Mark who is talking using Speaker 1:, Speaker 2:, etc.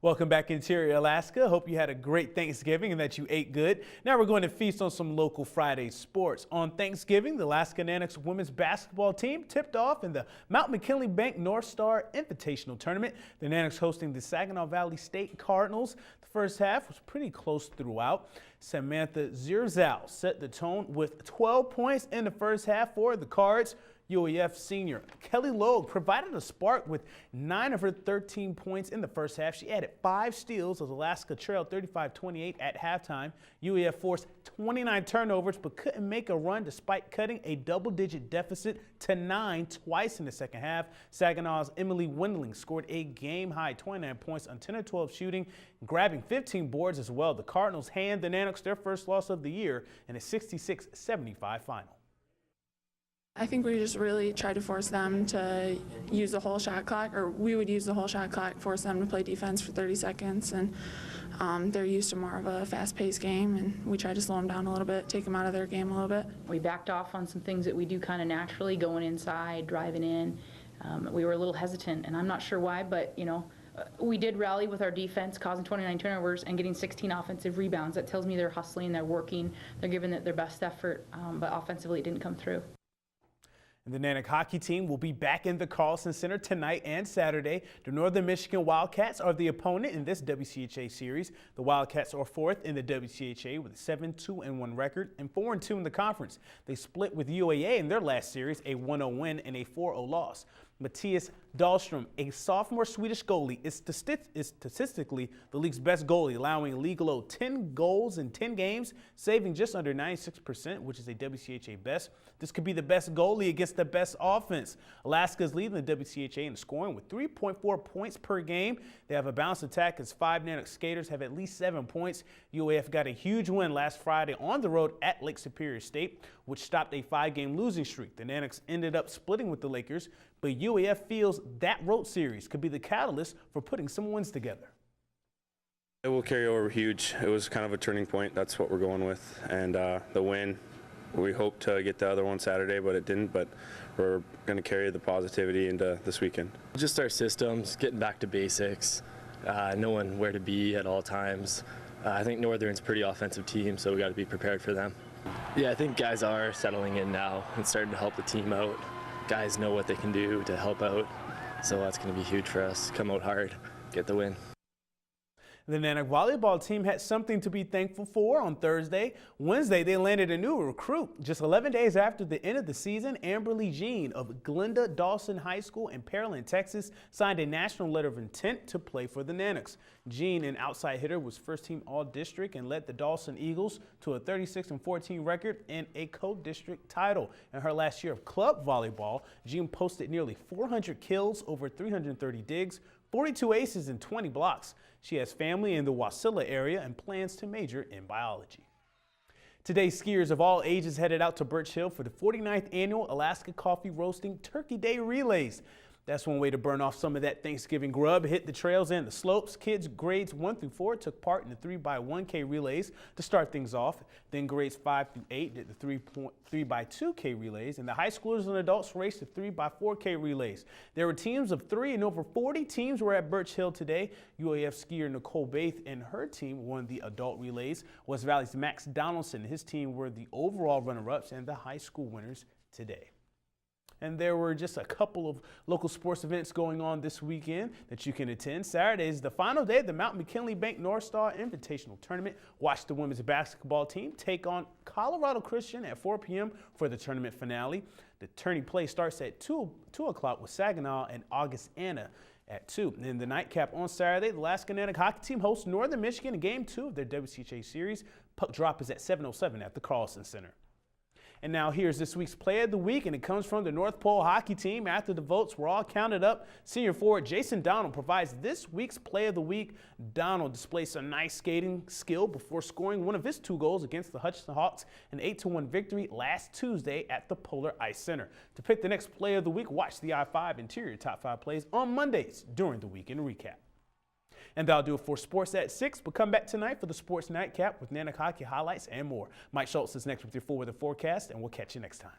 Speaker 1: Welcome back, Interior Alaska. Hope you had a great Thanksgiving and that you ate good. Now we're going to feast on some local Friday sports. On Thanksgiving, the Alaska Naniks women's basketball team tipped off in the Mount McKinley Bank North Star Invitational Tournament. The Naniks hosting the Saginaw Valley State Cardinals. The first half was pretty close throughout. Samantha Zirzal set the tone with 12 points in the first half for the Cards. UAF senior Kelly Logue provided a spark with 9 of her 13 points in the first half. She added 5 steals as Alaska trailed 35-28 at halftime. UAF forced 29 turnovers but couldn't make a run despite cutting a double-digit deficit to 9 twice in the second half. Saginaw's Emily Windling scored a game-high 29 points on 10 of 12 shooting, grabbing 15 boards as well. The Cardinals hand the Naniks their first loss of the year in a 66-75 final.
Speaker 2: I think we just really tried to force them to use the whole shot clock, or we would use the whole shot clock, force them to play defense for 30 seconds. And they're used to more of a fast-paced game, and we tried to slow them down a little bit, take them out of their game a little bit.
Speaker 3: We backed off on some things that we do kind of naturally, going inside, driving in. We were a little hesitant, and I'm not sure why, but we did rally with our defense, causing 29 turnovers and getting 16 offensive rebounds. That tells me they're hustling, they're working, they're giving it their best effort, but offensively it didn't come through.
Speaker 1: And the Nanick hockey team will be back in the Carlson Center tonight and Saturday. The Northern Michigan Wildcats are the opponent in this WCHA series. The Wildcats are 4th in the WCHA with a 7-2-1 record and 4-2 in the conference. They split with UAA in their last series, a 1-0 win and a 4-0 loss. Matthias Dahlstrom, a sophomore Swedish goalie, is statistically the league's best goalie, allowing a league low 10 goals in 10 games, saving just under 96%, which is a WCHA best. This could be the best goalie against the best offense. Alaska is leading the WCHA in scoring with 3.4 points per game. They have a balanced attack as 5 Nanick skaters have at least 7 points. UAF got a huge win last Friday on the road at Lake Superior State, which stopped a 5-game losing streak. The Naniks ended up splitting with the Lakers, but UAF feels that road series could be the catalyst for putting some wins together.
Speaker 4: It will carry over huge. It was kind of a turning point. That's what we're going with. And the win, we hope to get the other one Saturday, but it didn't. But we're going to carry the positivity into this weekend.
Speaker 5: Just our systems, getting back to basics, knowing where to be at all times. I think Northern's a pretty offensive team, so we got to be prepared for them. Yeah, I think guys are settling in now and starting to help the team out. Guys know what they can do to help out, so that's going to be huge for us. Come out hard, get the win.
Speaker 1: The Nanick volleyball team had something to be thankful for on Thursday. Wednesday, they landed a new recruit. Just 11 days after the end of the season, Amberly Jean of Glenda Dawson High School in Pearland, Texas, signed a national letter of intent to play for the Naniks. Jean, an outside hitter, was first-team All-District and led the Dawson Eagles to a 36-14 record and a co-district title. In her last year of club volleyball, Jean posted nearly 400 kills, over 330 digs, 42 aces, and 20 blocks. She has family in the Wasilla area and plans to major in biology. Today, skiers of all ages headed out to Birch Hill for the 49th annual Alaska Coffee Roasting Turkey Day Relays. That's one way to burn off some of that Thanksgiving grub, hit the trails and the slopes. Kids grades 1 through 4 took part in the 3x1K relays to start things off. Then grades 5 through 8 did the 3x2K relays, and the high schoolers and adults raced the 3x4K relays. There were teams of 3 and over 40 teams were at Birch Hill today. UAF skier Nicole Baith and her team won the adult relays. West Valley's Max Donaldson and his team were the overall runner-ups and the high school winners today. And there were just a couple of local sports events going on this weekend that you can attend. Saturday is the final day of the Mount McKinley Bank North Star Invitational Tournament. Watch the women's basketball team take on Colorado Christian at 4 p.m. for the tournament finale. The tourney play starts at 2 o'clock with Saginaw and Augustana at 2. And then the nightcap on Saturday, the Alaska Nanick hockey team hosts Northern Michigan in Game 2 of their WCHA series. Puck drop is at 7:07 at the Carlson Center. And now here's this week's Play of the Week, and it comes from the North Pole hockey team. After the votes were all counted up, senior forward Jason Donald provides this week's Play of the Week. Donald displays some nice skating skill before scoring one of his 2 goals against the Hutchinson Hawks, an 8-1 victory last Tuesday at the Polar Ice Center. To pick the next Play of the Week, watch the I-5 Interior Top 5 Plays on Mondays during the Weekend Recap. And that'll do it for sports at 6, but come back tonight for the Sports Nightcap with Nanick hockey highlights and more. Mike Schultz is next with your forward forecast, and we'll catch you next time.